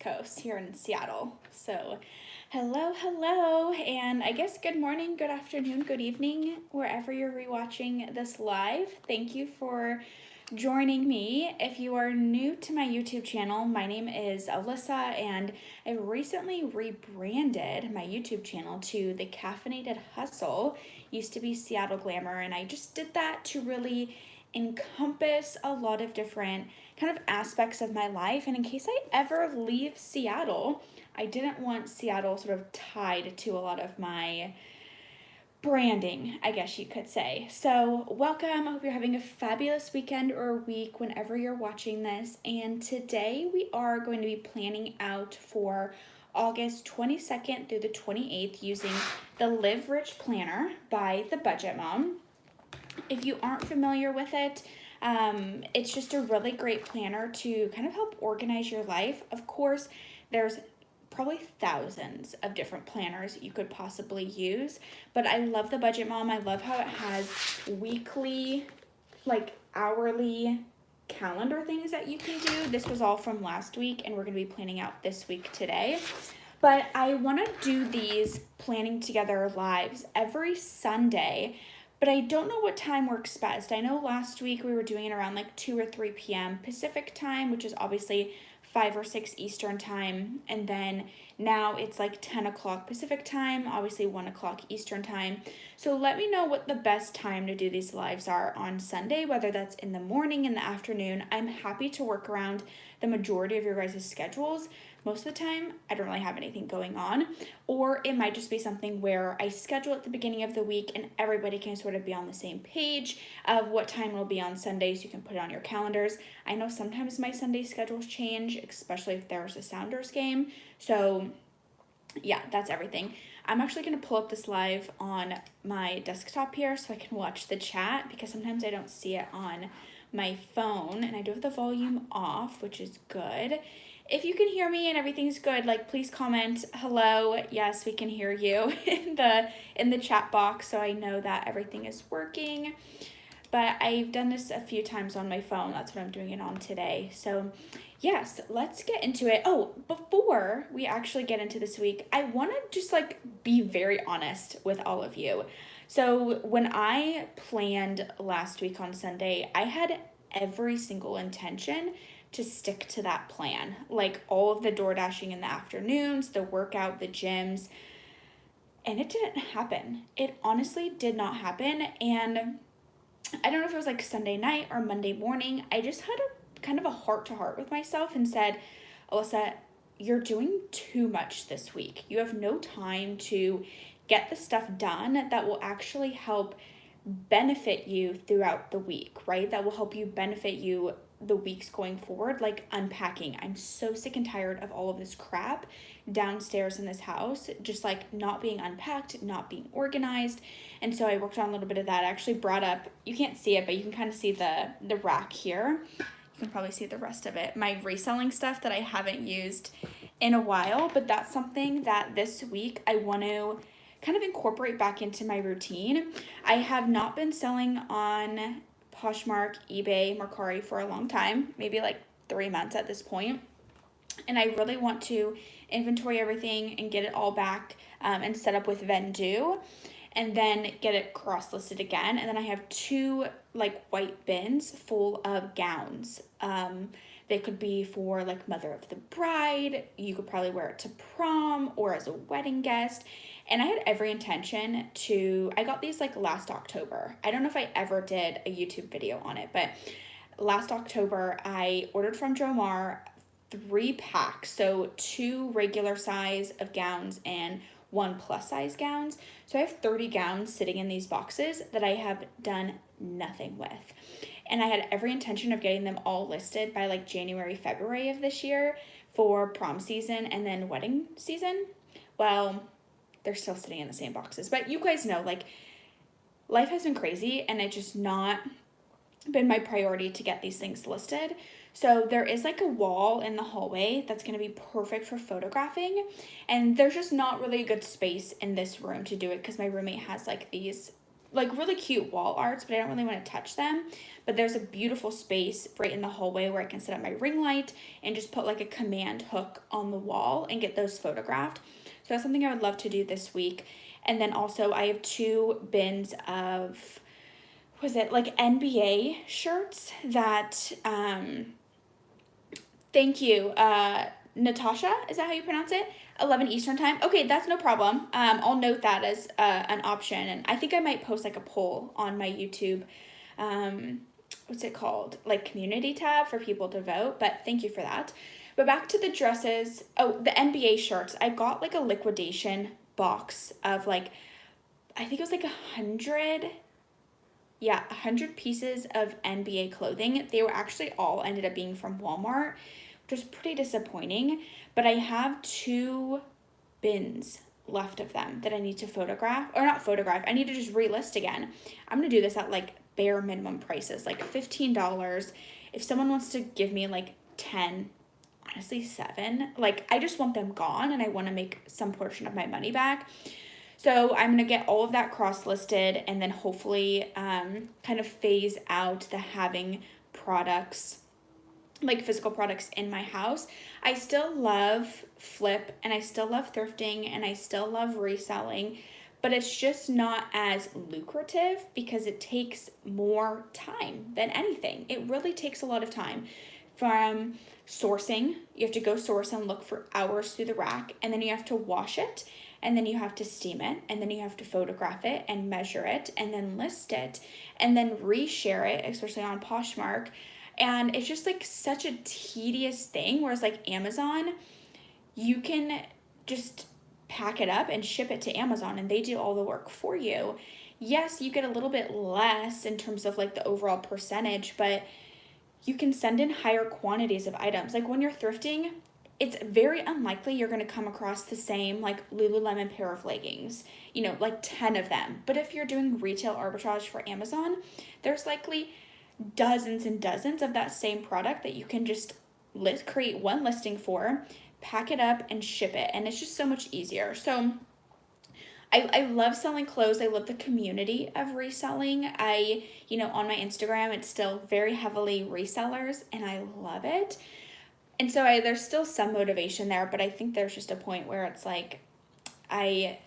Coast here in Seattle. So, hello, and I guess good morning, good afternoon, good evening, wherever you're rewatching this live. Thank you for joining me. If you are new to my YouTube channel, my name is Alyssa, and I recently rebranded my YouTube channel to The Caffeinated Hustle. Used to be Seattle Glamour, and I just did that to really encompass a lot of different kind of aspects of my life. And in case I ever leave Seattle, I didn't want Seattle sort of tied to a lot of my branding, I guess you could say. So, welcome. I hope you're having a fabulous weekend or week whenever you're watching this. And today we are going to be planning out for August 22nd through the 28th using the Live Rich Planner by The Budget Mom. If you aren't familiar with it, it's just a really great planner to kind of help organize your life. Of course, there's probably thousands of different planners you could possibly use, but I love the Budget Mom. I love how it has weekly, like hourly calendar things that you can do. This was all from last week, and we're going to be planning out this week today. But I want to do these planning together lives every Sunday, but I don't know what time works best. I know last week we were doing it around like 2 or 3 p.m. Pacific time, which is obviously 5 or 6 Eastern time, and then now it's like 10 o'clock Pacific time, obviously 1 o'clock Eastern time. So let me know what the best time to do these lives are on Sunday, whether that's in the morning, in the afternoon. I'm happy to work around the majority of your guys' schedules. Most of the time, I don't really have anything going on, or it might just be something where I schedule at the beginning of the week and everybody can sort of be on the same page of what time it'll be on Sunday, so you can put it on your calendars. I know sometimes my Sunday schedules change, especially if there's a Sounders game, so yeah, that's everything. I'm actually going to pull up this live on my desktop here so I can watch the chat, because sometimes I don't see it on my phone, and I do have the volume off, which is good. If you can hear me and everything's good, like, please comment hello, yes, we can hear you in the chat box, so I know that everything is working. But I've done this a few times on my phone. That's what I'm doing it on today. So yes, let's get into it. Oh, before we actually get into this week, I want to just like be very honest with all of you. So when I planned last week on Sunday, I had every single intention to stick to that plan. Like all of the door dashing in the afternoons, the workout, the gyms, and it didn't happen. It honestly did not happen. And I don't know if it was like Sunday night or Monday morning, I just had a kind of a heart-to-heart with myself and said, Alyssa, you're doing too much this week. You have no time to get the stuff done that will actually help benefit you throughout the week, right? That will help you benefit you the weeks going forward, like unpacking. I'm so sick and tired of all of this crap downstairs in this house, just like not being unpacked, not being organized. And so I worked on a little bit of that. I actually brought up, you can't see it, but you can kind of see the rack here. You can probably see the rest of it. My reselling stuff that I haven't used in a while, but that's something that this week I want to kind of incorporate back into my routine. I have not been selling on Poshmark, eBay, Mercari for a long time, maybe like 3 months at this point. And I really want to inventory everything and get it all back and set up with Vendoo, and then get it cross-listed again. And then I have 2 like white bins full of gowns. They could be for like mother of the bride. You could probably wear it to prom or as a wedding guest. And I had every intention to, I got these like last October. I don't know if I ever did a YouTube video on it, but last October I ordered from Jomar 3 packs. So 2 regular size of gowns and 1 plus size gowns. So I have 30 gowns sitting in these boxes that I have done nothing with. And I had every intention of getting them all listed by like January, February of this year for prom season and then wedding season. Well, they're still sitting in the same boxes. But you guys know, like, life has been crazy and it's just not been my priority to get these things listed. So there is like a wall in the hallway that's going to be perfect for photographing, and there's just not really a good space in this room to do it because my roommate has like these like really cute wall arts, but I don't really want to touch them. But there's a beautiful space right in the hallway where I can set up my ring light and just put like a command hook on the wall and get those photographed. So that's something I would love to do this week. And then also I have 2 bins of, was it like NBA shirts that, thank you, Natasha, is that how you pronounce it? 11 Eastern time. Okay, that's no problem. I'll note that as an option, and I think I might post like a poll on my YouTube, what's it called? Like community tab for people to vote, but thank you for that. But back to the dresses. Oh, the NBA shirts. I got like a liquidation box of like, I think it was like 100. Yeah, 100 pieces of NBA clothing. They were actually all ended up being from Walmart, which was pretty disappointing. But I have 2 bins left of them that I need to photograph, or not photograph, I need to just relist again. I'm going to do this at like bare minimum prices, like $15. If someone wants to give me like 10, honestly 7, like I just want them gone and I want to make some portion of my money back. So I'm going to get all of that cross-listed and then hopefully kind of phase out the having products, like physical products in my house. I still love flip and I still love thrifting and I still love reselling, but it's just not as lucrative because it takes more time than anything. It really takes a lot of time. From sourcing, you have to go source and look for hours through the rack, and then you have to wash it, and then you have to steam it, and then you have to photograph it and measure it and then list it and then reshare it, especially on Poshmark. And it's just like such a tedious thing, whereas like Amazon, you can just pack it up and ship it to Amazon and they do all the work for you. Yes, you get a little bit less in terms of like the overall percentage, but you can send in higher quantities of items. Like when you're thrifting, it's very unlikely you're going to come across the same like Lululemon pair of leggings, you know, like 10 of them. But if you're doing retail arbitrage for Amazon, there's likely dozens and dozens of that same product that you can just create one listing for, pack it up and ship it. And it's just so much easier. So I love selling clothes. I love the community of reselling. On my Instagram, it's still very heavily resellers and I love it. And so there's still some motivation there, but I think there's just a point where it's like, I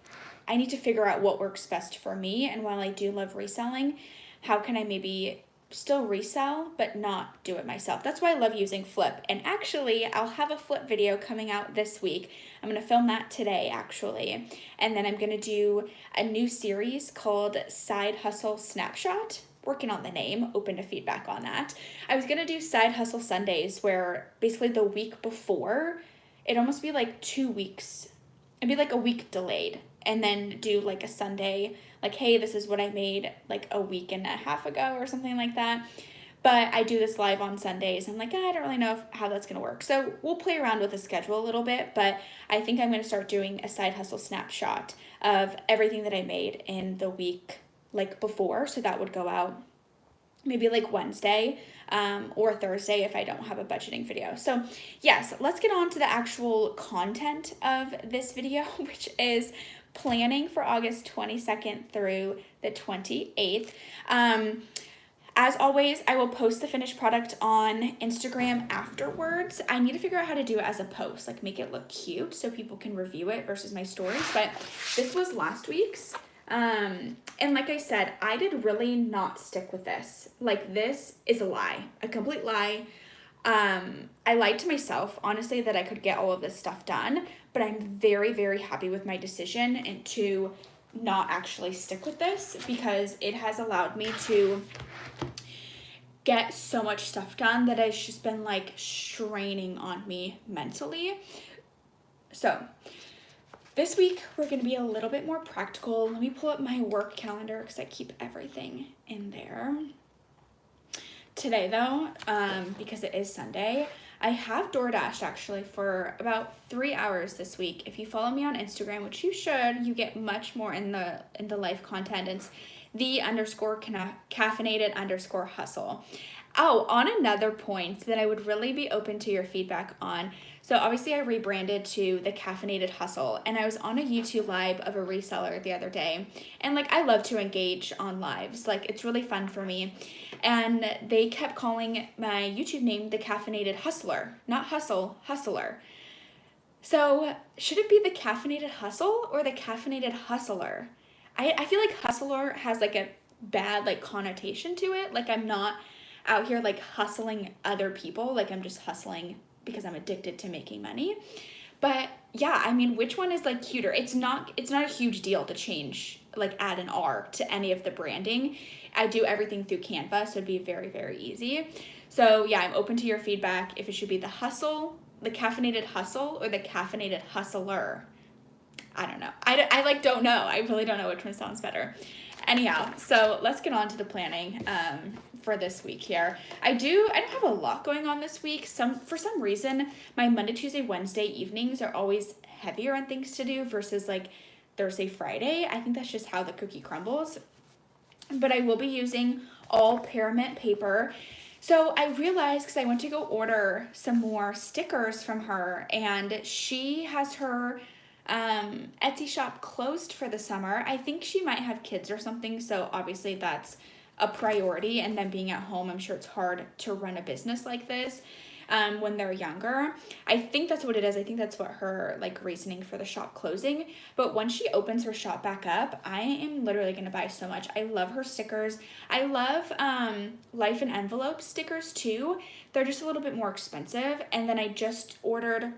need to figure out what works best for me. And while I do love reselling, how can I maybe still resell, but not do it myself? That's why I love using Flip. And actually, I'll have a Flip video coming out this week. I'm going to film that today, actually. And then I'm going to do a new series called Side Hustle Snapshot. Working on the name, open to feedback on that. I was going to do Side Hustle Sundays where basically the week before, it'd almost be like 2 weeks. It'd be like a week delayed. And then do like a Sunday, like, hey, this is what I made like a week and a half ago or something like that. But I do this live on Sundays. I'm like, I don't really know how that's going to work. So we'll play around with the schedule a little bit. But I think I'm going to start doing a Side Hustle Snapshot of everything that I made in the week like before. So that would go out maybe like Wednesday or Thursday if I don't have a budgeting video. So yes, let's get on to the actual content of this video, which is planning for August 22nd through the 28th. As always, I will post the finished product on Instagram afterwards. I need to figure out how to do it as a post, like make it look cute so people can review it versus my stories. But this was last week's. And like I said, I did really not stick with this. Like, this is a lie, a complete lie. I lied to myself, honestly, that I could get all of this stuff done, but I'm very, very happy with my decision and to not actually stick with this because it has allowed me to get so much stuff done that has just been like straining on me mentally. So this week, we're going to be a little bit more practical. Let me pull up my work calendar because I keep everything in there. Today, though, because it is Sunday, I have DoorDashed actually for about 3 hours this week. If you follow me on Instagram, which you should, you get much more in the life content. It's _caffeinated_hustle. Oh, on another point that I would really be open to your feedback on. So obviously I rebranded to the Caffeinated Hustle, and I was on a YouTube live of a reseller the other day. And like, I love to engage on lives. Like, it's really fun for me. And they kept calling my YouTube name the Caffeinated Hustler, not Hustle, Hustler. So should it be the Caffeinated Hustle or the Caffeinated Hustler? I feel like hustler has like a bad like connotation to it. Like, I'm not out here like hustling other people. Like, I'm just hustling because I'm addicted to making money. But yeah, I mean, which one is like cuter? It's not a huge deal to change, like add an R to any of the branding. I do everything through Canva, so it'd be very, very easy. So yeah, I'm open to your feedback if it should be the hustle, the Caffeinated Hustle, or the Caffeinated Hustler. I don't know. I like don't know. I really don't know which one sounds better. Anyhow, so let's get on to the planning for this week here. I don't have a lot going on this week. For some reason, my Monday, Tuesday, Wednesday evenings are always heavier on things to do versus like Thursday, Friday. I think that's just how the cookie crumbles. But I will be using all Paramount paper. So I realized, because I went to go order some more stickers from her, and she has her Etsy shop closed for the summer. I think she might have kids or something, so obviously that's a priority. And then being at home, I'm sure it's hard to run a business like this when they're younger. I think that's what it is. I think that's what her like reasoning for the shop closing. But once she opens her shop back up, I am literally going to buy so much. I love her stickers. I love Life in Envelope stickers too. They're just a little bit more expensive. And then I just ordered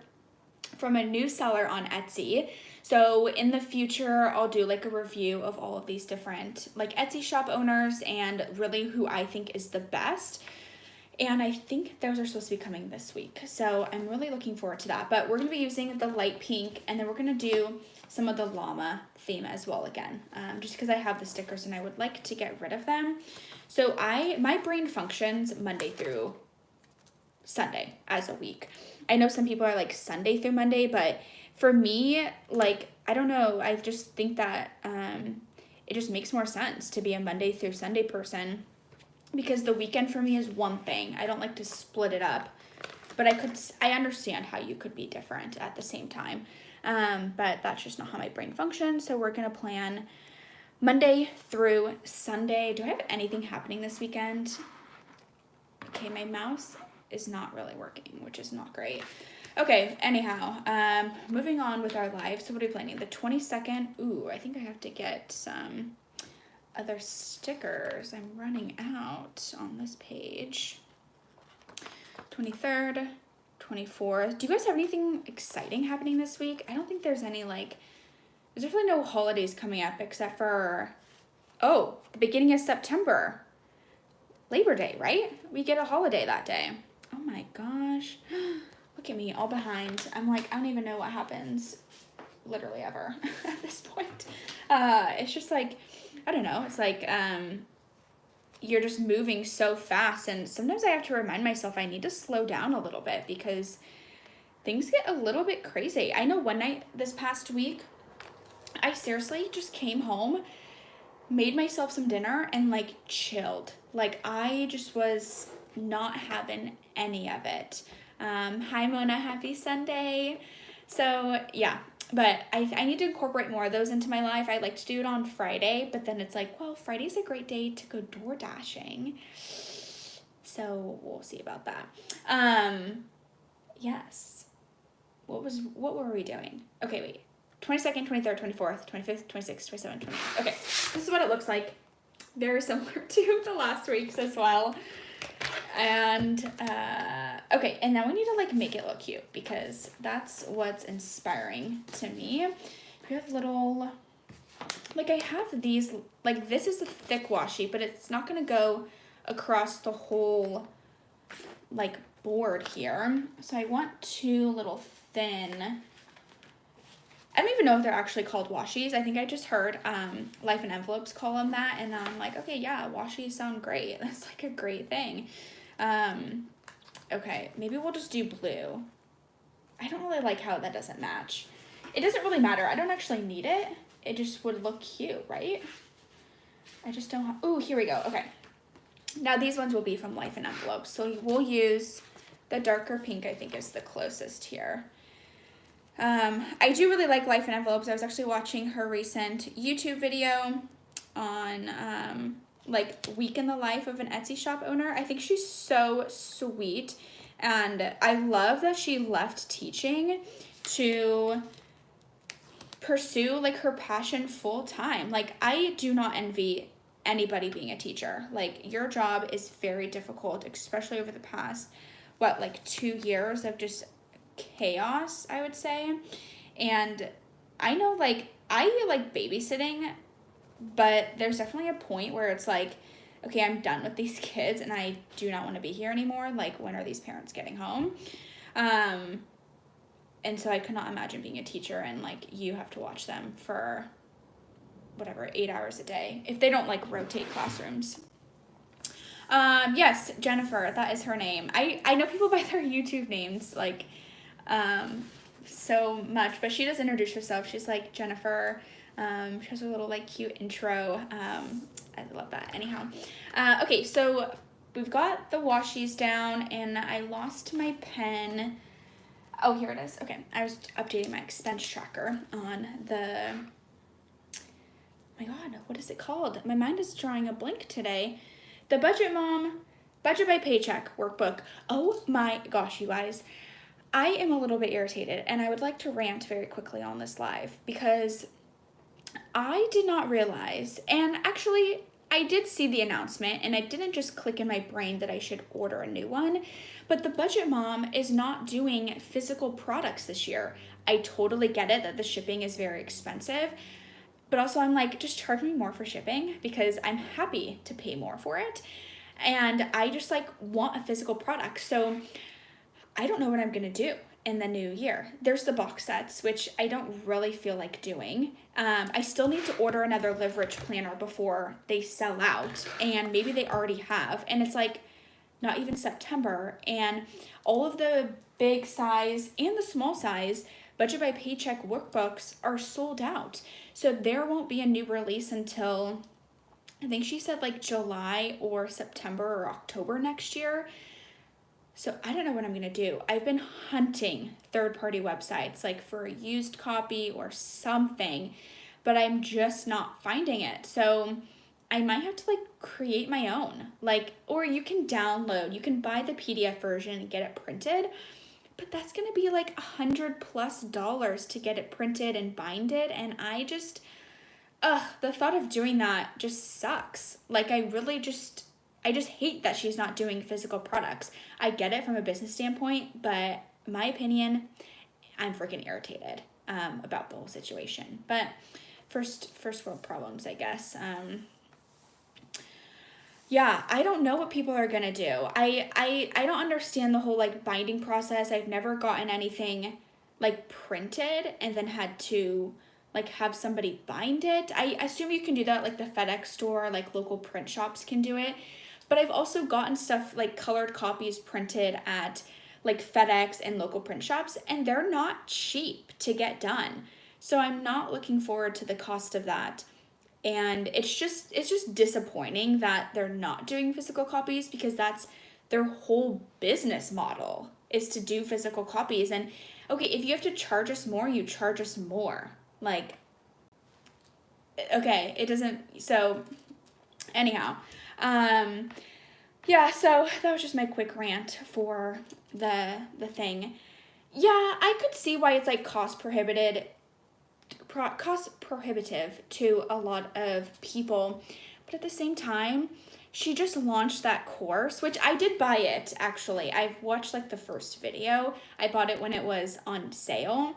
from a new seller on Etsy. So in the future, I'll do like a review of all of these different like Etsy shop owners and really who I think is the best. And I think those are supposed to be coming this week. So I'm really looking forward to that. But we're going to be using the light pink, and then we're going to do some of the llama theme as well again. Just because I have the stickers and I would like to get rid of them. So my brain functions Monday through Sunday as a week. I know some people are like Sunday through Monday, but for me, like, I don't know. I just think that it just makes more sense to be a Monday through Sunday person, because the weekend for me is one thing. I don't like to split it up, but I understand how you could be different at the same time. But that's just not how my brain functions. So we're going to plan Monday through Sunday. Do I have anything happening this weekend? Okay, my mouse is not really working, which is not great. Okay, anyhow, moving on with our live. So what are we planning? The 22nd. Ooh, I think I have to get some other stickers. I'm running out on this page. 23rd, 24th. Do you guys have anything exciting happening this week? I don't think there's any there's definitely no holidays coming up except for, the beginning of September. Labor Day, right? We get a holiday that day. Oh my gosh. Look at me, all behind. I'm like, I don't even know what happens literally ever at this point. It's just like, I don't know. It's like you're just moving so fast, and sometimes I have to remind myself I need to slow down a little bit because things get a little bit crazy. I know one night this past week, I seriously just came home, made myself some dinner, and like chilled. Like, I just was not having any of it. Hi Mona, happy Sunday. So yeah, but I need to incorporate more of those into my life. I like to do it on Friday, but then it's like, well, Friday's a great day to go door dashing. So we'll see about that. Yes. What were we doing? Okay, wait. 22nd, 23rd, 24th, 25th, 26th, 27th, 28th. Okay, this is what it looks like. Very similar to the last week's as well. And, okay, and now we need to, like, make it look cute because that's what's inspiring to me. We have little, like, I have these, like, this is a thick washi, but it's not going to go across the whole, like, board here. So I want two little thin, I don't even know if they're actually called washies. I think I just heard Life in Envelopes call them that, and I'm like, okay, yeah, washies sound great. That's like a great thing. Okay, maybe we'll just do blue. I don't really like how that doesn't match. It doesn't really matter. I don't actually need it. It just would look cute, right? I just don't. Ooh, here we go. Okay. Now these ones will be from Life in Envelopes. So we'll use The darker pink, I think, is the closest here. I do really like Life in Envelopes. I was actually watching her recent YouTube video on like week in the life of an Etsy shop owner. I think she's so sweet, and I love that she left teaching to pursue like her passion full time. Like, I do not envy anybody being a teacher. Like, your job is very difficult, especially over the past like 2 years of just chaos, I would say. And I know, like, I like babysitting, but there's definitely a point where it's like, okay, I'm done with these kids and I do not want to be here anymore. Like, when are these parents getting home? And so I could not imagine being a teacher and like you have to watch them for whatever, 8 hours a day if they don't like rotate classrooms. Yes, Jennifer, that is her name. I know people by their YouTube names like so much, but she does introduce herself. She's like Jennifer. She has a little like cute intro. I love that. Anyhow, okay, so we've got the washies down and I lost my pen. Oh, here it is. Okay, I was updating my expense tracker on the, my God, what is it called? My mind is drawing a blank today. The Budget Mom, Budget by Paycheck workbook. Oh my gosh, you guys. I am a little bit irritated and I would like to rant very quickly on this live because I did not realize, and actually I did see the announcement and it didn't just click in my brain that I should order a new one, but the Budget Mom is not doing physical products this year. I totally get it that the shipping is very expensive, but also I'm like, just charge me more for shipping because I'm happy to pay more for it. And I just like want a physical product. So I don't know what I'm going to do in the new year. There's the box sets, which I don't really feel like doing. I still need to order another Live Rich planner before they sell out, and maybe they already have, and it's like not even September, and all of the big size and the small size Budget by Paycheck workbooks are sold out. So there won't be a new release until, I think she said like July or September or October next year. So I don't know what I'm going to do. I've been hunting third-party websites like for a used copy or something, but I'm just not finding it. So I might have to like create my own, like, or you can buy the PDF version and get it printed, but that's going to be like $100+ to get it printed and binded. And I just, the thought of doing that just sucks. Like, I just hate that she's not doing physical products. I get it from a business standpoint, but my opinion, I'm freaking irritated about the whole situation. But first world problems, I guess. Yeah, I don't know what people are gonna do. I don't understand the whole like binding process. I've never gotten anything like printed and then had to like have somebody bind it. I assume you can do that like the FedEx store, like local print shops can do it. But I've also gotten stuff like colored copies printed at like FedEx and local print shops, and they're not cheap to get done. So I'm not looking forward to the cost of that. And it's just disappointing that they're not doing physical copies because that's their whole business model is to do physical copies. And okay, if you have to charge us more, you charge us more. Like, okay, it doesn't, so anyhow. Yeah, so that was just my quick rant for the thing. Yeah, I could see why it's like cost prohibitive to a lot of people, but at the same time, she just launched that course, which I did buy it actually. I've watched like the first video. I bought it when it was on sale,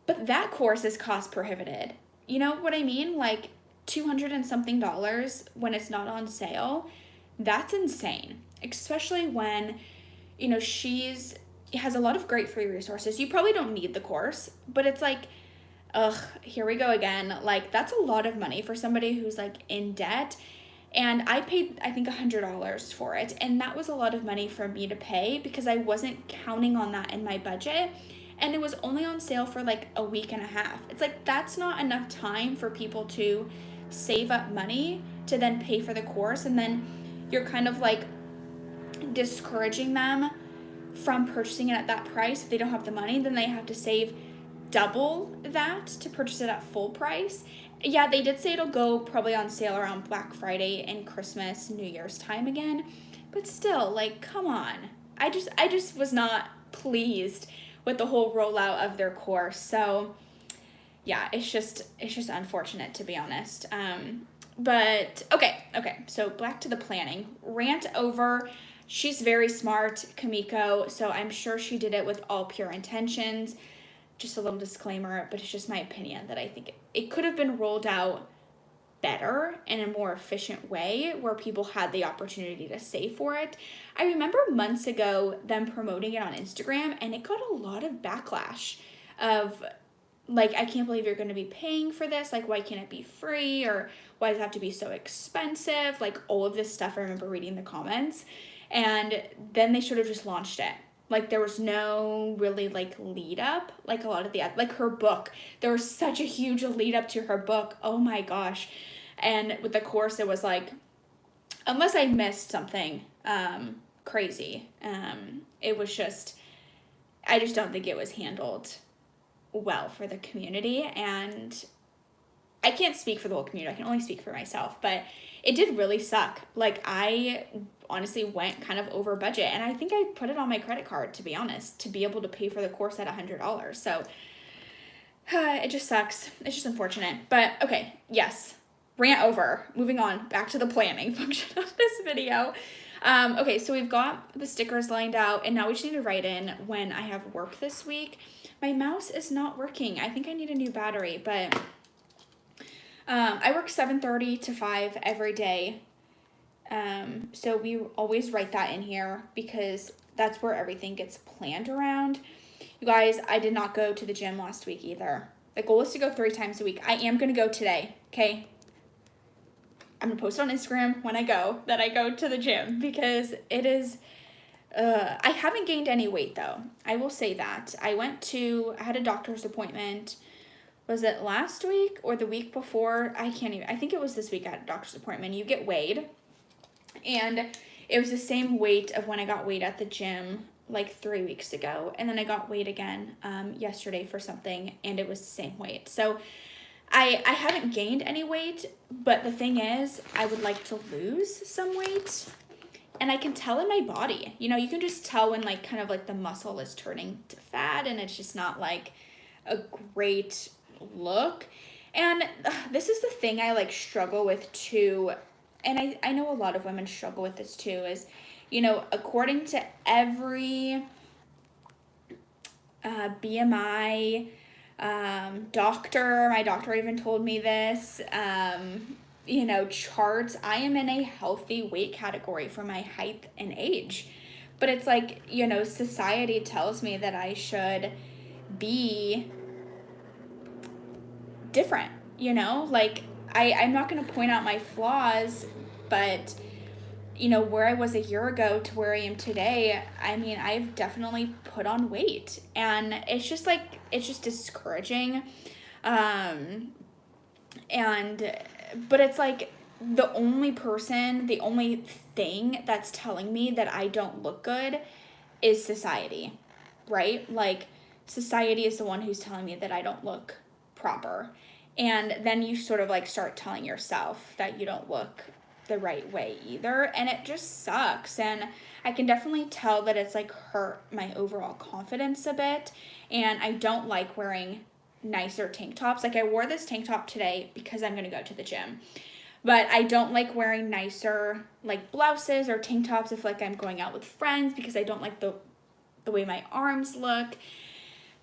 but that course is cost prohibited. You know what I mean? Like $200 and something when it's not on sale. That's insane, especially when, you know, has a lot of great free resources. You probably don't need the course, but it's like, ugh, here we go again. Like, that's a lot of money for somebody who's like in debt. And I paid, I think, $100 for it. And that was a lot of money for me to pay because I wasn't counting on that in my budget. And it was only on sale for like a week and a half. It's like, that's not enough time for people to save up money to then pay for the course. And then you're kind of like discouraging them from purchasing it at that price. If they don't have the money, then they have to save double that to purchase it at full price. Yeah, they did say it'll go probably on sale around Black Friday and Christmas, New Year's time again. But still, like, come on. I just was not pleased with the whole rollout of their course. So yeah, it's just unfortunate, to be honest. But okay. So back to the planning. Rant over. She's very smart, Kamiko, so I'm sure she did it with all pure intentions. Just a little disclaimer, but it's just my opinion that I think it could have been rolled out better in a more efficient way where people had the opportunity to save for it. I remember months ago them promoting it on Instagram, and it got a lot of backlash of, like, I can't believe you're going to be paying for this. Like, why can't it be free? Or why does it have to be so expensive? Like, all of this stuff I remember reading the comments. And then they should have just launched it. Like, there was no really, like, lead up. Like, a lot of the, like, her book. There was such a huge lead up to her book. Oh, my gosh. And with the course, it was, like, unless I missed something crazy, it was just, I just don't think it was handled well for the community. And I can't speak for the whole community. I can only speak for myself. But it did really suck. Like, I honestly went kind of over budget, and I think I put it on my credit card, to be honest, to be able to pay for the course at $100. So it just sucks. It's just unfortunate. But okay, yes, rant over. Moving on back to the planning function of this video. Okay, so we've got the stickers lined out, and now we just need to write in when I have work this week. My mouse is not working. I think I need a new battery, but I work 7:30 to 5 every day. So we always write that in here because that's where everything gets planned around. You guys, I did not go to the gym last week either. The goal is to go 3 times a week. I am going to go today, okay? I'm going to post on Instagram when I go that I go to the gym because it is, I haven't gained any weight though. I will say that. I had a doctor's appointment. Was it last week or the week before? I think it was this week I had a doctor's appointment. You get weighed. And it was the same weight of when I got weighed at the gym like 3 weeks ago. And then I got weighed again yesterday for something, and it was the same weight. So I haven't gained any weight, but the thing is, I would like to lose some weight. And I can tell in my body. You know, you can just tell when, like, kind of like the muscle is turning to fat, and it's just not like a great look. And this is the thing I, like, struggle with too. And I know a lot of women struggle with this too, is, you know, according to every BMI doctor, my doctor even told me this, you know, charts, I am in a healthy weight category for my height and age. But it's like, you know, society tells me that I should be different, you know, like I'm not going to point out my flaws, but, you know, where I was a year ago to where I am today, I mean, I've definitely put on weight, and it's just like, it's just discouraging. But it's like the only thing that's telling me that I don't look good is society, right? Like, society is the one who's telling me that I don't look proper. And then you sort of like start telling yourself that you don't look the right way either. And it just sucks. And I can definitely tell that it's like hurt my overall confidence a bit. And I don't like wearing nicer tank tops. Like, I wore this tank top today because I'm going to go to the gym. But I don't like wearing nicer like blouses or tank tops if like I'm going out with friends, because I don't like the way my arms look.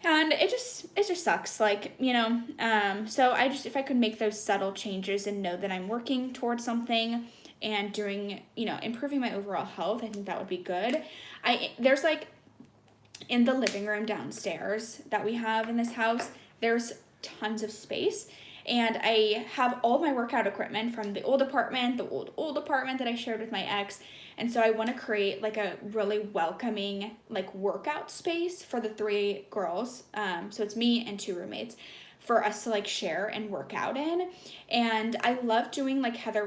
And it just sucks, like, you know, so if I could make those subtle changes and know that I'm working towards something and doing, you know, improving my overall health, I think that would be good. There's like, in the living room downstairs that we have in this house, there's tons of space, and I have all my workout equipment from the old apartment, the old apartment that I shared with my ex. And so I want to create like a really welcoming like workout space for the 3 girls. So it's me and 2 roommates for us to like share and work out in. And I love doing like Heather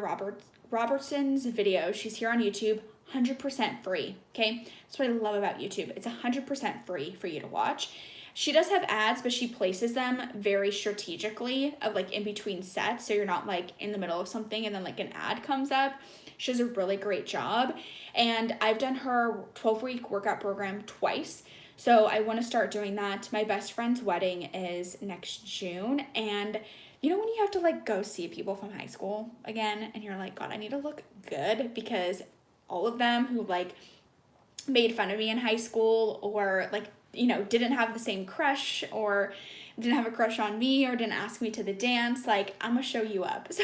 Robertson's videos. She's here on YouTube. 100% free, okay? That's what I love about YouTube. It's 100% free for you to watch. She does have ads, but she places them very strategically of like in between sets, so you're not like in the middle of something and then like an ad comes up. She does a really great job, and I've done her 12-week workout program twice, so I want to start doing that. My best friend's wedding is next June, and you know when you have to like go see people from high school again and you're like, God, I need to look good, because all of them who like made fun of me in high school, or like, you know, didn't have the same crush, or didn't have a crush on me, or didn't ask me to the dance, like, I'm gonna show you up. So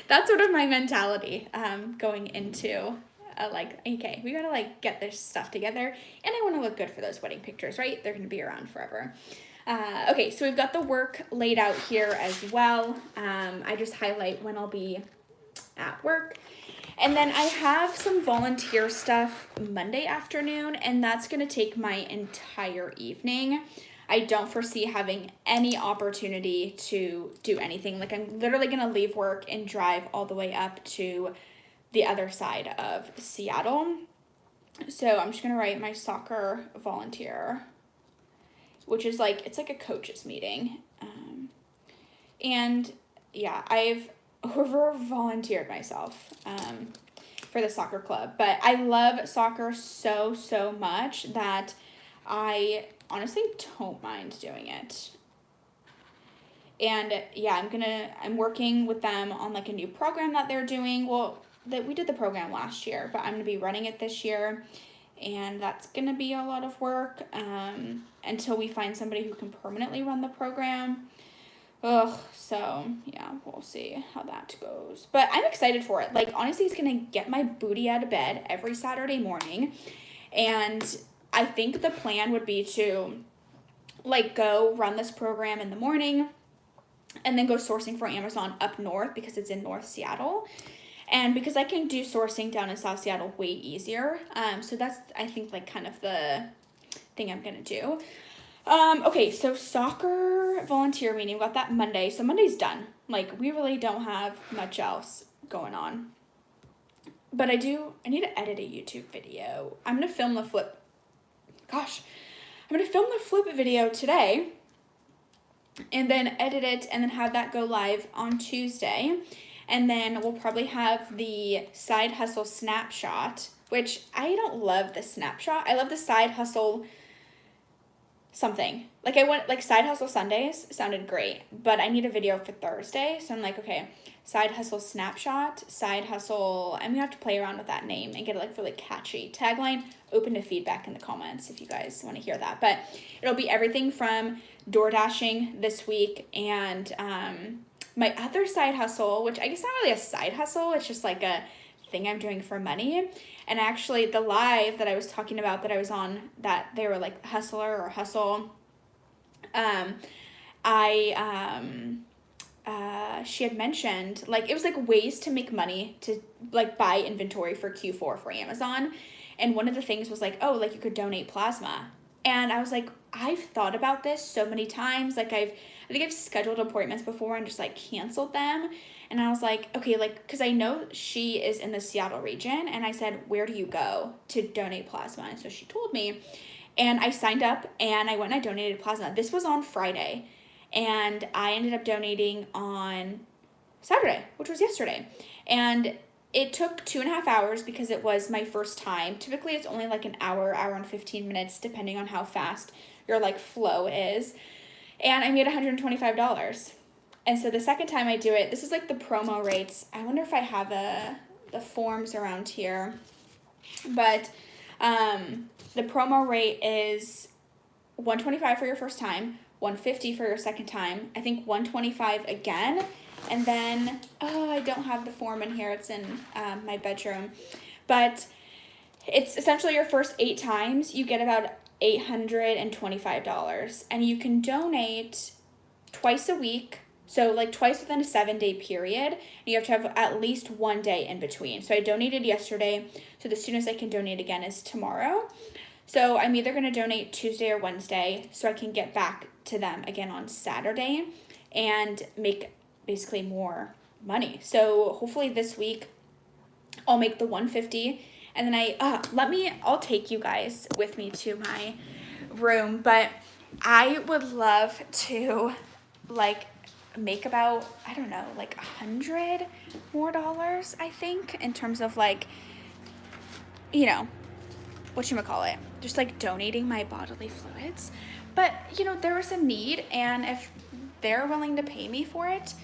that's sort of my mentality going into like, okay, we gotta like get this stuff together, and I want to look good for those wedding pictures, right? They're gonna be around forever. Okay, so we've got the work laid out here as well. I just highlight when I'll be at work. And then I have some volunteer stuff Monday afternoon, and that's going to take my entire evening. I don't foresee having any opportunity to do anything. Like, I'm literally going to leave work and drive all the way up to the other side of Seattle. So I'm just going to write my soccer volunteer, which is like, it's like a coaches meeting. And yeah, I've over volunteered myself for the soccer club, but I love soccer so much that I honestly don't mind doing it. And yeah, I'm working with them on like a new program that they're doing. Well, that we did the program last year, but I'm gonna be running it this year, and that's gonna be a lot of work until we find somebody who can permanently run the program. So yeah, we'll see how that goes. But I'm excited for it. Like, honestly, it's gonna get my booty out of bed every Saturday morning. And I think the plan would be to like go run this program in the morning and then go sourcing for Amazon up north, because it's in North Seattle. And because I can do sourcing down in South Seattle way easier. So that's, I think, like kind of the thing I'm gonna do. Okay, so soccer volunteer meeting, we got that Monday. So Monday's done. Like, we really don't have much else going on. But I need to edit a YouTube video. I'm going to film the flip. Gosh, I'm going to film the flip video today, and then edit it, and then have that go live on Tuesday. And then we'll probably have the side hustle snapshot, which I don't love the snapshot. I love the side hustle something. Like, I went, like, Side Hustle Sundays sounded great, but I need a video for Thursday. So I'm like, okay, Side Hustle Snapshot, Side Hustle, I'm gonna have to play around with that name and get it like really catchy. Tagline, open to feedback in the comments if you guys want to hear that. But it'll be everything from door dashing this week, and my other side hustle, which I guess not really a side hustle, it's just like a thing I'm doing for money. And actually, the live that I was talking about that I was on, that they were like hustler or hustle, she had mentioned, like, it was like ways to make money to like buy inventory for Q4 for Amazon. And one of the things was like, oh, like you could donate plasma. And I was like, I've thought about this so many times. Like, I think I've scheduled appointments before and just like canceled them. And I was like, okay, like, because I know she is in the Seattle region. And I said, where do you go to donate plasma? And so she told me. And I signed up and I went and I donated plasma. This was on Friday. And I ended up donating on Saturday, which was yesterday. And it took 2.5 hours because it was my first time. Typically, it's only like an hour and 15 minutes, depending on how fast your like flow is. And I made $125. And so the second time I do it, this is like the promo rates. I wonder if I have the forms around here. But the promo rate is $125 for your first time, $150 for your second time, I think $125 again. And then, I don't have the form in here. It's in my bedroom. But it's essentially your first 8 times, you get about $825. And you can donate twice a week. So like twice within a 7-day period. And you have to have at least 1 day in between. So I donated yesterday. So the soonest I can donate again is tomorrow. So I'm either going to donate Tuesday or Wednesday so I can get back to them again on Saturday and make basically more money. So hopefully this week I'll make the $150, And then I'll take you guys with me to my room, but I would love to like make about, I don't know, like $100 more, I think, in terms of like, you know, whatchamacallit, just like donating my bodily fluids. But, you know, there was a need, and if they're willing to pay me for it,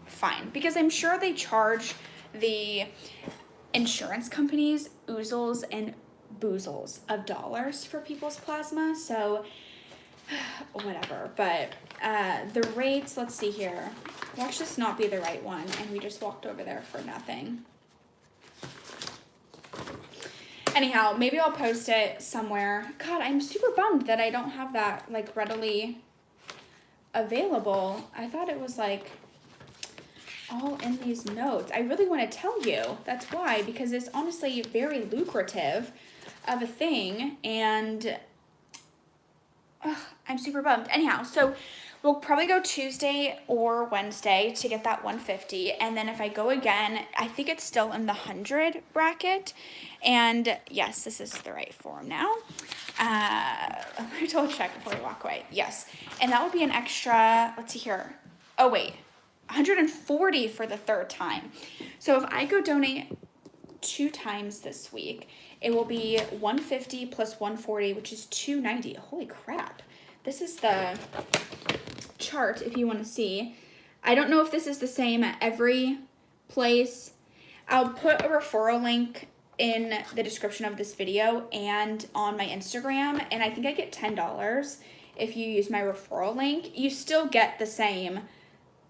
fine. Because I'm sure they charge the insurance companies oozles and boozles of dollars for people's plasma, so whatever. But the rates, let's see here. Watch this not be the right one, and we just walked over there for nothing. Anyhow, maybe I'll post it somewhere. God, I'm super bummed that I don't have that like readily available. I thought it was like all in these notes. I really want to tell you. That's why, because it's honestly very lucrative of a thing, and I'm super bummed. Anyhow, so we'll probably go Tuesday or Wednesday to get that 150, and then if I go again, I think it's still in the 100 bracket. And yes, this is the right form now. Let me double check before we walk away. Yes, and that would be an extra, let's see here. Oh wait, 140 for the third time. So if I go donate 2 times this week, it will be 150 plus 140, which is 290. Holy crap. This is the chart if you want to see. I don't know if this is the same at every place. I'll put a referral link in the description of this video and on my Instagram, and I think I get $10 if you use my referral link. You still get the same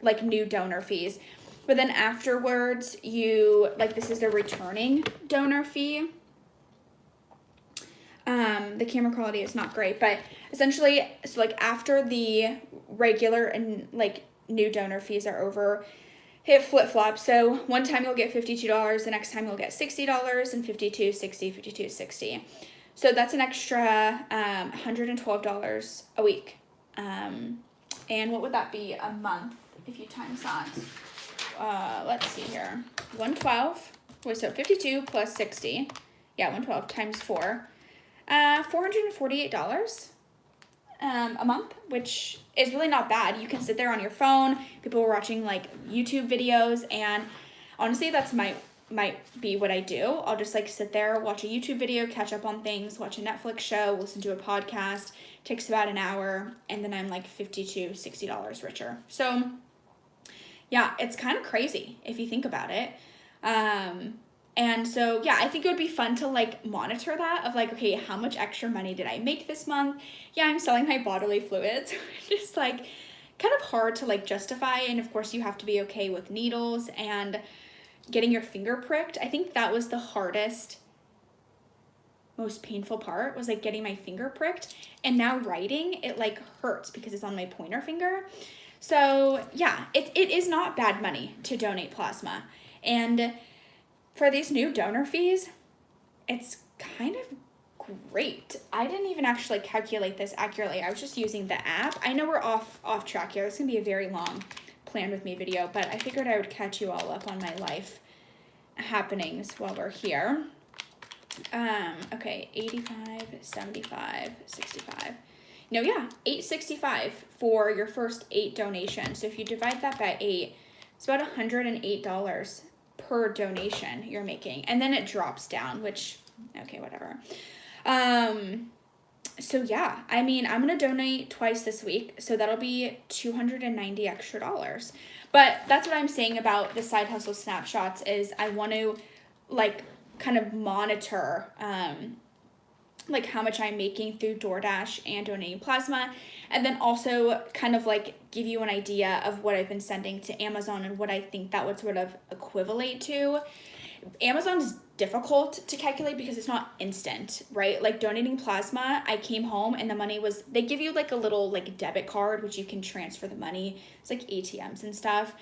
like new donor fees, but then afterwards you like, this is the returning donor fee. The camera quality is not great, but essentially, so like after the regular and like new donor fees are over, it flip-flops. So one time you'll get $52, the next time you'll get $60, and $52, $60, $52, $60. So that's an extra $112 a week. And what would that be a month if you times that? Let's see here. 112. Wait, so 52 plus 60. Yeah, 112 times 4. $448 a month, which is really not bad. You can sit there on your phone. People are watching like YouTube videos, and honestly, that's might be what I do. I'll just like sit there, watch a YouTube video, catch up on things, watch a Netflix show, listen to a podcast. Takes about an hour, and then I'm like $52, $60 richer. So yeah, it's kind of crazy if you think about it. And so, yeah, I think it would be fun to like monitor that of like, okay, how much extra money did I make this month? Yeah, I'm selling my bodily fluids. Just like kind of hard to like justify. And of course you have to be okay with needles and getting your finger pricked. I think that was the hardest, most painful part, was like getting my finger pricked. And now writing, it like hurts because it's on my pointer finger. So yeah, it is not bad money to donate plasma. And for these new donor fees, it's kind of great. I didn't even actually calculate this accurately. I was just using the app. I know we're off track here. It's gonna be a very long plan with me video, but I figured I would catch you all up on my life happenings while we're here. Okay, 85, 75, 65. No, yeah, 865 for your first 8 donations. So if you divide that by 8, it's about $108 per donation you're making, and then it drops down, which, okay, whatever. So yeah, I mean, I'm gonna donate twice this week, so that'll be $290 extra dollars. But that's what I'm saying about the side hustle snapshots, is I want to like kind of monitor like how much I'm making through DoorDash and donating plasma, and then also kind of like give you an idea of what I've been sending to Amazon and what I think that would sort of equivalent to. Amazon is difficult to calculate because it's not instant, right? Like donating plasma, I came home and the money was, they give you like a little like debit card which you can transfer the money. It's like ATMs and stuff.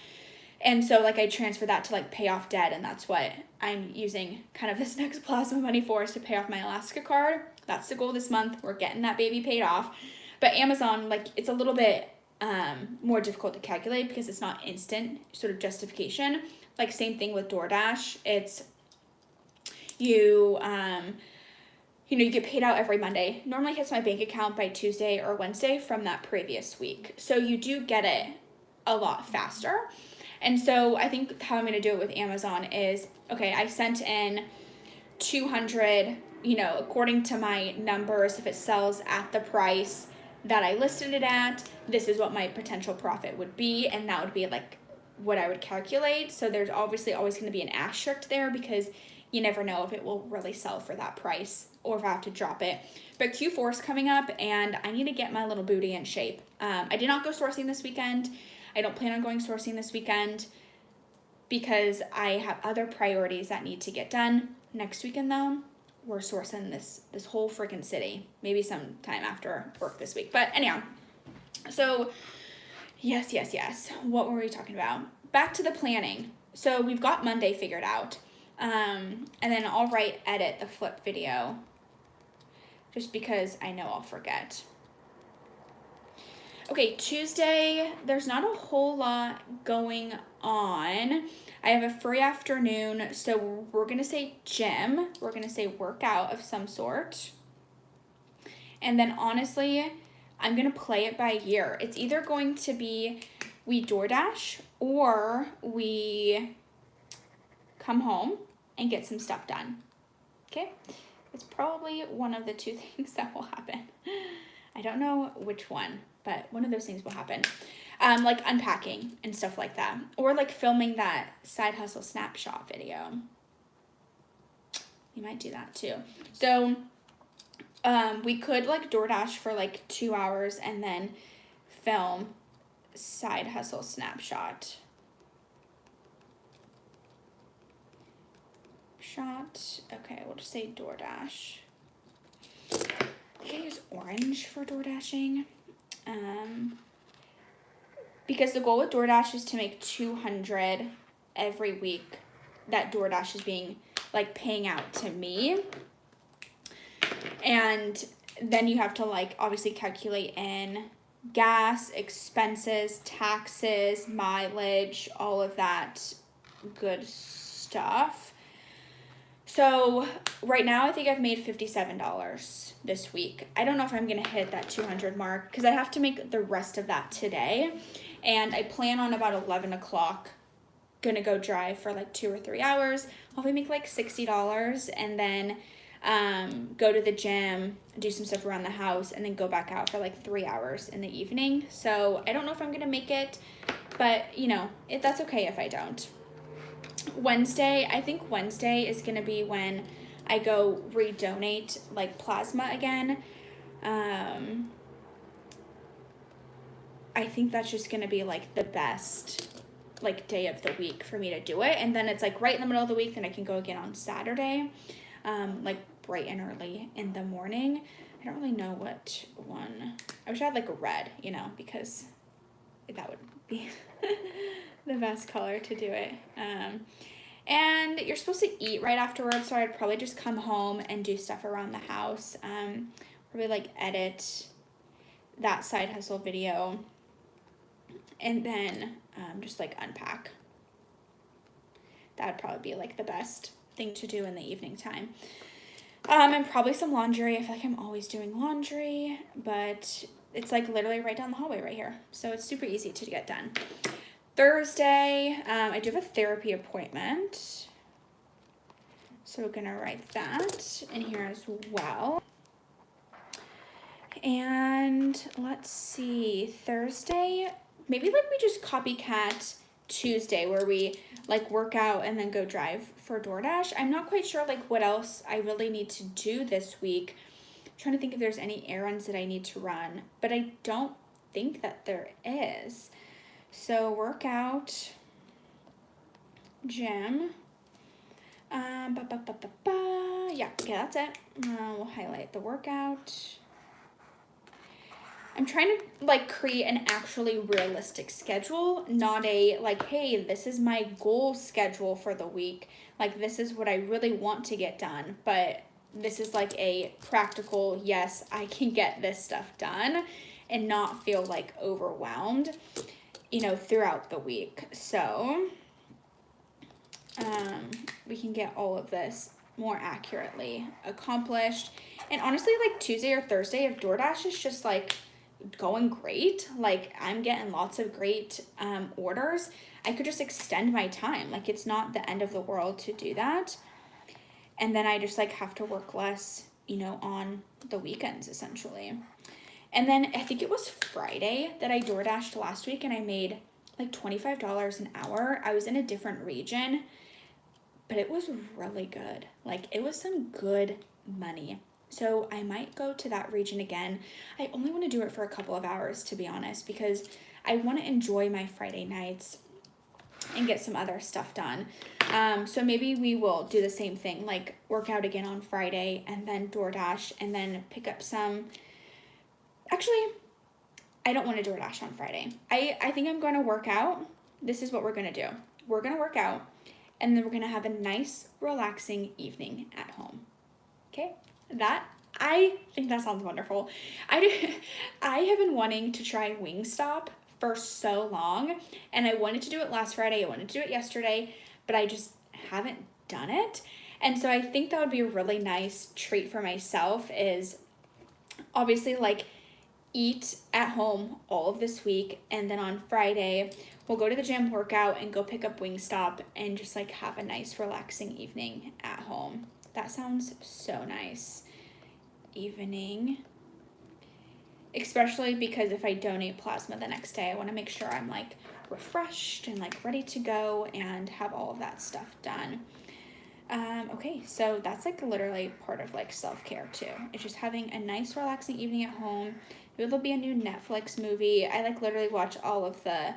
And so like I transfer that to like pay off debt, and that's what I'm using kind of this next plasma money for, is to pay off my Alaska card. That's the goal this month. We're getting that baby paid off. But Amazon, like, it's a little bit more difficult to calculate because it's not instant sort of justification. Like same thing with DoorDash. It's, you, you get paid out every Monday. Normally hits my bank account by Tuesday or Wednesday from that previous week. So you do get it a lot faster. And so I think how I'm going to do it with Amazon is, okay, I sent in 200, according to my numbers, if it sells at the price that I listed it at, this is what my potential profit would be. And that would be like what I would calculate. So there's obviously always going to be an asterisk there because you never know if it will really sell for that price or if I have to drop it. But Q4 is coming up and I need to get my little booty in shape. I did not go sourcing this weekend. I don't plan on going sourcing this weekend because I have other priorities that need to get done. Next weekend though, we're sourcing this whole freaking city. Maybe sometime after work this week. But anyhow, so yes. What were we talking about? Back to the planning. So we've got Monday figured out. And then I'll edit the flip video just because I know I'll forget. Okay, Tuesday, there's not a whole lot going on. I have a free afternoon, so we're going to say gym. We're going to say workout of some sort. And then honestly, I'm going to play it by ear. It's either going to be we DoorDash or we come home and get some stuff done. Okay? It's probably one of the two things that will happen. I don't know which one, but one of those things will happen. Like unpacking and stuff like that. Or like filming that side hustle snapshot video. You might do that too. So we could like DoorDash for like 2 hours and then film side hustle snapshot. Okay, we'll just say DoorDash. I think I use orange for DoorDashing. Because the goal with DoorDash is to make $200 every week that DoorDash is being like paying out to me. And then you have to like obviously calculate in gas, expenses, taxes, mileage, all of that good stuff. So right now I think I've made $57 this week. I don't know if I'm going to hit that 200 mark because I have to make the rest of that today. And I plan on about 11 o'clock going to go drive for like 2 or 3 hours. Hopefully make like $60 and then go to the gym, do some stuff around the house, and then go back out for like 3 hours in the evening. So I don't know if I'm going to make it, but that's okay if I don't. Wednesday, I think Wednesday is going to be when I go redonate like plasma again. I think that's just going to be like the best like day of the week for me to do it. And then it's like right in the middle of the week, then I can go again on Saturday, like bright and early in the morning. I don't really know what one. I wish I had like a red, because that would be the best color to do it. And you're supposed to eat right afterwards, so I'd probably just come home and do stuff around the house. Probably like edit that side hustle video and then just like unpack. That would probably be like the best thing to do in the evening time. And probably some laundry. I feel like I'm always doing laundry, but it's like literally right down the hallway right here. So it's super easy to get done. Thursday, I do have a therapy appointment. So we're gonna write that in here as well. And let's see, Thursday, maybe like we just copycat Tuesday where we like work out and then go drive for DoorDash. I'm not quite sure like what else I really need to do this week. I'm trying to think if there's any errands that I need to run, but I don't think that there is. So workout, gym, yeah, okay, that's it. We'll highlight the workout. I'm trying to like create an actually realistic schedule, not a like, hey, this is my goal schedule for the week. Like this is what I really want to get done, but this is like a practical, yes, I can get this stuff done and not feel like overwhelmed, throughout the week. So we can get all of this more accurately accomplished. And honestly, like Tuesday or Thursday, if DoorDash is just like going great, like I'm getting lots of great orders, I could just extend my time. Like it's not the end of the world to do that. And then I just like have to work less, you know, on the weekends essentially. And then I think it was Friday that I DoorDashed last week and I made like $25 an hour. I was in a different region, but it was really good. Like it was some good money. So I might go to that region again. I only want to do it for a couple of hours, to be honest, because I want to enjoy my Friday nights and get some other stuff done. So maybe we will do the same thing, like work out again on Friday and then DoorDash and then pick up some. Actually, I don't want to DoorDash on Friday. I think I'm going to work out. This is what we're going to do. We're going to work out and then we're going to have a nice, relaxing evening at home. Okay? I think that sounds wonderful. I have been wanting to try Wingstop for so long, and I wanted to do it last Friday. I wanted to do it yesterday, but I just haven't done it. And so I think that would be a really nice treat for myself is obviously like eat at home all of this week, and then on Friday we'll go to the gym, workout, and go pick up Wingstop and just like have a nice relaxing evening at home. That sounds so nice. Evening. Especially because if I donate plasma the next day, I want to make sure I'm like refreshed and like ready to go and have all of that stuff done. Okay, so that's like literally part of like self-care too. It's just having a nice relaxing evening at home. Maybe there'll be a new Netflix movie. I like literally watch all of the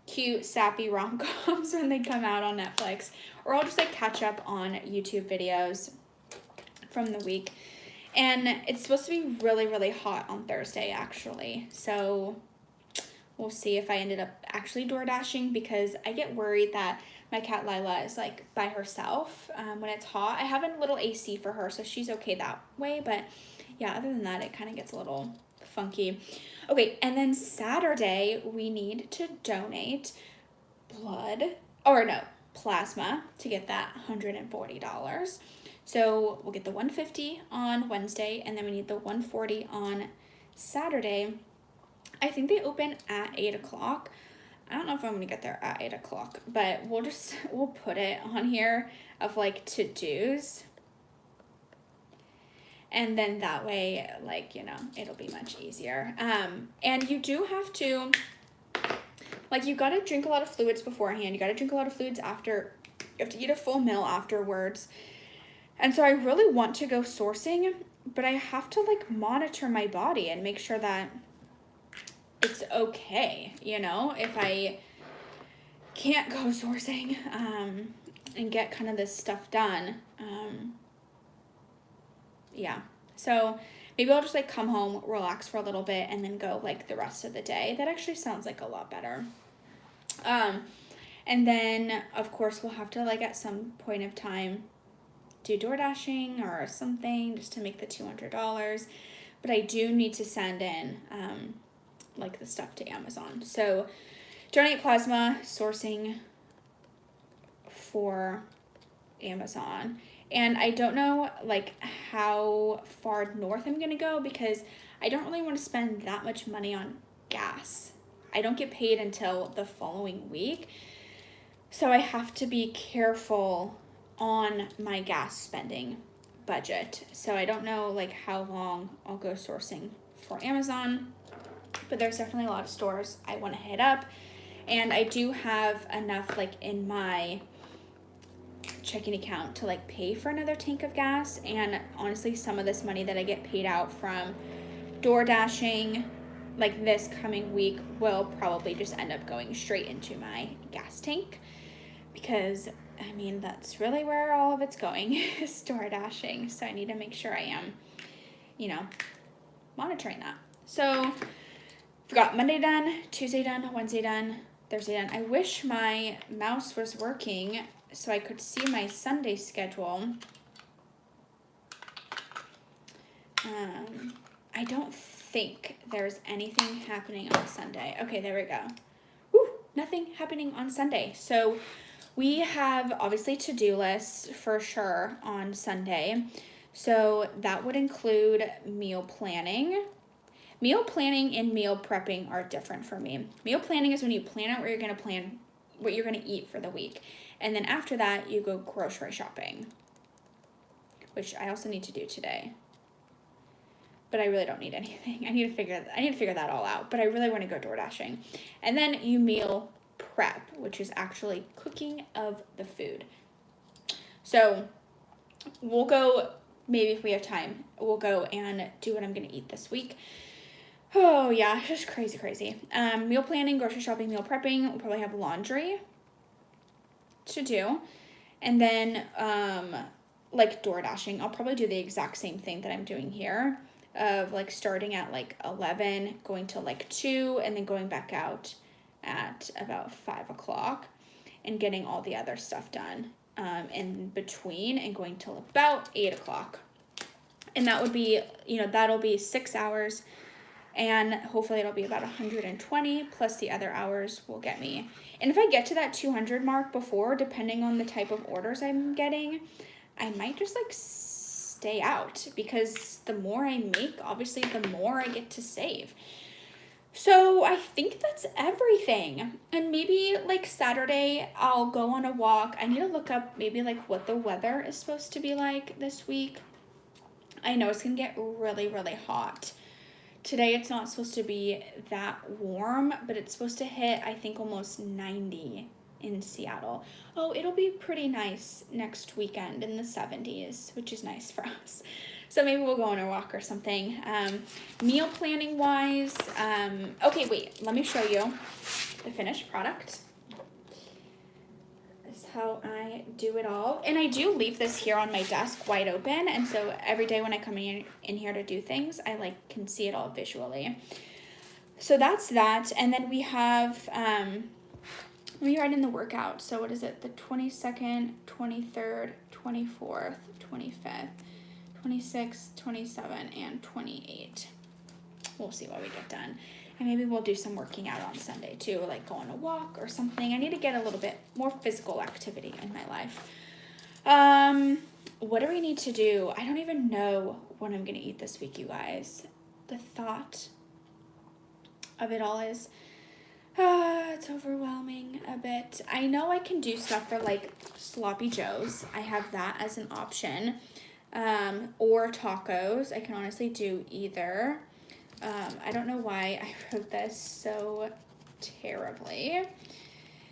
cute, sappy rom-coms when they come out on Netflix. Or I'll just like catch up on YouTube videos from the week. And it's supposed to be really, really hot on Thursday, actually. So we'll see if I ended up actually door dashing because I get worried that my cat Lila is like by herself when it's hot. I have a little AC for her, so she's okay that way. But yeah, other than that, it kind of gets a little funky. Okay, and then Saturday, we need to donate plasma to get that $140. So we'll get the $150 on Wednesday, and then we need the $140 on Saturday. I think they open at 8 o'clock. I don't know if I'm going to get there at 8 o'clock, but we'll put it on here of like to-dos. And then that way, like, you know, it'll be much easier. And you do have to, like, you got to drink a lot of fluids beforehand. You got to drink a lot of fluids after. You have to eat a full meal afterwards. And so I really want to go sourcing, but I have to like monitor my body and make sure that it's okay, you know, if I can't go sourcing and get kind of this stuff done. Yeah, so maybe I'll just like come home, relax for a little bit, and then go like the rest of the day. That actually sounds like a lot better. And then of course we'll have to like at some point of time do door dashing or something just to make the $200, but I do need to send in like the stuff to Amazon. So donate plasma, sourcing for Amazon. And I don't know like how far north I'm gonna go because I don't really want to spend that much money on gas. I don't get paid until the following week, so I have to be careful on my gas spending budget. So I don't know like how long I'll go sourcing for Amazon, but there's definitely a lot of stores I want to hit up, and I do have enough like in my checking account to like pay for another tank of gas. And honestly, some of this money that I get paid out from door dashing like this coming week will probably just end up going straight into my gas tank, because I mean, that's really where all of it's going is door dashing. So I need to make sure I am, you know, monitoring that. So we've got Monday done, Tuesday done, Wednesday done, Thursday done. I wish my mouse was working so I could see my Sunday schedule. I don't think there's anything happening on Sunday. Okay, there we go. Woo, nothing happening on Sunday. So We have obviously to-do lists for sure on Sunday. So that would include meal planning. Meal planning and meal prepping are different for me. Meal planning is when you plan out what you're gonna eat for the week. And then after that, you go grocery shopping, which I also need to do today. But I really don't need anything. I need to figure that all out. But I really want to go door dashing. And then you meal prep, which is actually cooking of the food. So we'll go, maybe if we have time, we'll go and do what I'm going to eat this week. Oh yeah, it's just crazy. Meal planning, grocery shopping, meal prepping. We'll probably have laundry to do. And then like door dashing, I'll probably do the exact same thing that I'm doing here, of like starting at like 11, going to like 2, and then going back out at about 5 o'clock and getting all the other stuff done in between, and going till about 8 o'clock. And that would be, that'll be 6 hours, and hopefully it'll be about 120 plus the other hours will get me. And if I get to that 200 mark before, depending on the type of orders I'm getting, I might just like stay out, because the more I make, obviously the more I get to save. So I think that's everything. And maybe like Saturday I'll go on a walk. I need to look up maybe like what the weather is supposed to be like this week. I know it's gonna get really hot. Today it's not supposed to be that warm, but it's supposed to hit, I think, almost 90 in Seattle. Oh, it'll be pretty nice next weekend in the 70s, which is nice for us. So maybe we'll go on a walk or something. Meal planning wise, okay, wait, let me show you the finished product. This is how I do it all. And I do leave this here on my desk wide open, and so every day when I come in here to do things, I like can see it all visually. So that's that. And then we have let me write in the workout. So what is it? The 22nd, 23rd, 24th, 25th, 26th, 27, and 28. We'll see what we get done. And maybe we'll do some working out on Sunday too, like go on a walk or something. I need to get a little bit more physical activity in my life. What do we need to do? I don't even know what I'm going to eat this week, you guys. The thought of it all is, it's overwhelming a bit. I know I can do stuff for like sloppy joes. I have that as an option. Or tacos. I can honestly do either. I don't know why I wrote this so terribly.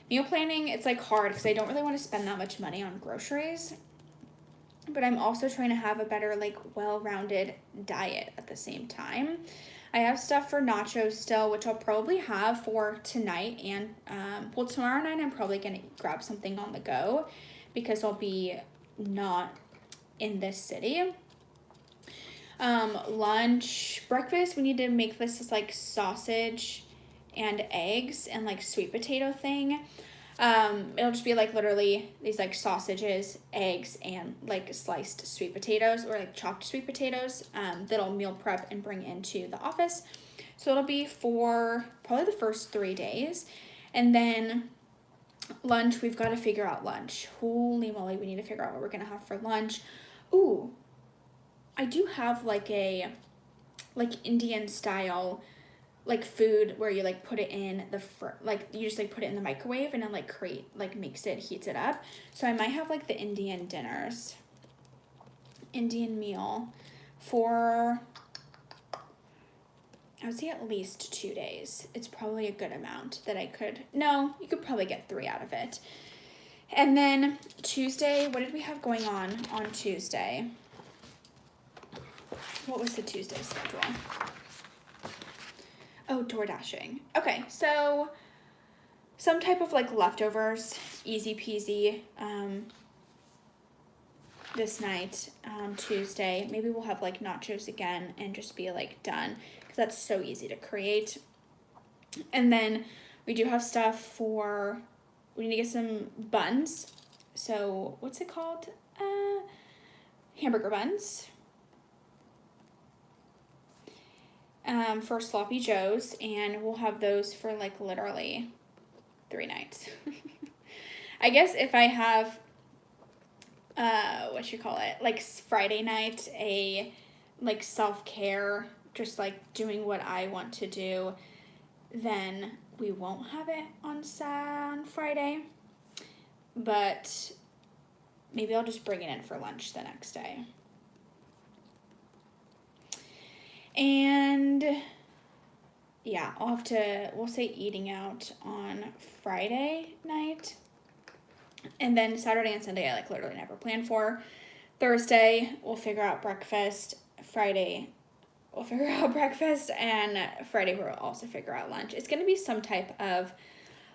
Meal planning, it's like hard because I don't really want to spend that much money on groceries. But I'm also trying to have a better, like, well-rounded diet at the same time. I have stuff for nachos still, which I'll probably have for tonight, and tomorrow night I'm probably gonna grab something on the go because I'll be not in this city. Lunch, breakfast, we need to make this like sausage and eggs and like sweet potato thing. It'll just be like literally these like sausages, eggs, and like sliced sweet potatoes or like chopped sweet potatoes that I'll meal prep and bring into the office. So it'll be for probably the first 3 days. And then lunch, we've got to figure out lunch. Holy moly, we need to figure out what we're going to have for lunch. Ooh, I do have like a Indian style like food where you like put it in the you just like put it in the microwave and then like heats it up. So I might have like the Indian meal for, I would say, at least 2 days. It's probably a good amount that you could probably get 3 out of it. And then Tuesday, what did we have going on Tuesday? What was the Tuesday schedule? Oh, door dashing. Okay, so some type of like leftovers, easy peasy, this night on Tuesday. Maybe we'll have like nachos again and just be like done, because that's so easy to create. And then we do have stuff we need to get some buns. So what's it called? Hamburger buns. For sloppy joes, and we'll have those for like literally 3 nights. I guess if I have, like Friday night, like self-care, just like doing what I want to do, then we won't have it on Friday. But maybe I'll just bring it in for lunch the next day. And yeah, we'll say eating out on Friday night. And then Saturday and Sunday I like literally never plan for. Thursday, we'll figure out breakfast. Friday, we'll figure out breakfast. And Friday, we'll also figure out lunch. It's going to be some type of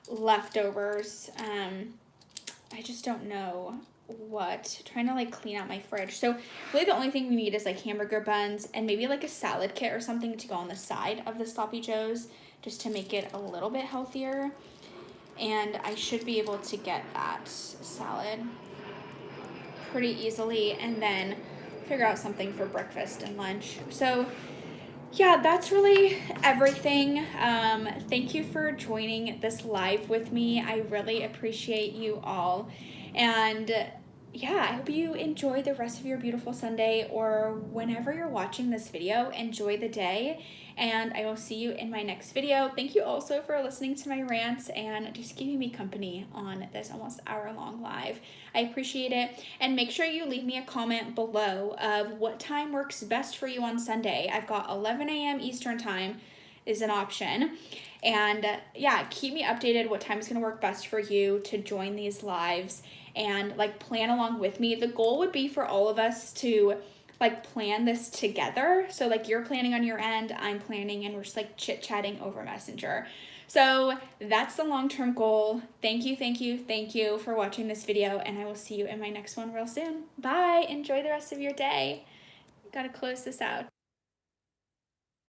leftovers. I just don't know what. Trying to like clean out my fridge. So really the only thing we need is like hamburger buns and maybe like a salad kit or something to go on the side of the Sloppy Joes just to make it a little bit healthier. And I should be able to get that salad pretty easily and then figure out something for breakfast and lunch. So yeah, that's really everything. Thank you for joining this live with me. I really appreciate you all. And yeah, I hope you enjoy the rest of your beautiful Sunday, or whenever you're watching this video, enjoy the day. And I will see you in my next video. Thank you also for listening to my rants and just keeping me company on this almost hour-long live. I appreciate it. And make sure you leave me a comment below of what time works best for you on Sunday. I've got 11 a.m. Eastern time is an option. And yeah, keep me updated what time is going to work best for you to join these lives and like plan along with me. The goal would be for all of us to like plan this together. So like you're planning on your end, I'm planning, and we're just like chit-chatting over Messenger. So that's the long-term goal. Thank you for watching this video, and I will see you in my next one real soon. Bye. Enjoy the rest of your day. Gotta close this out.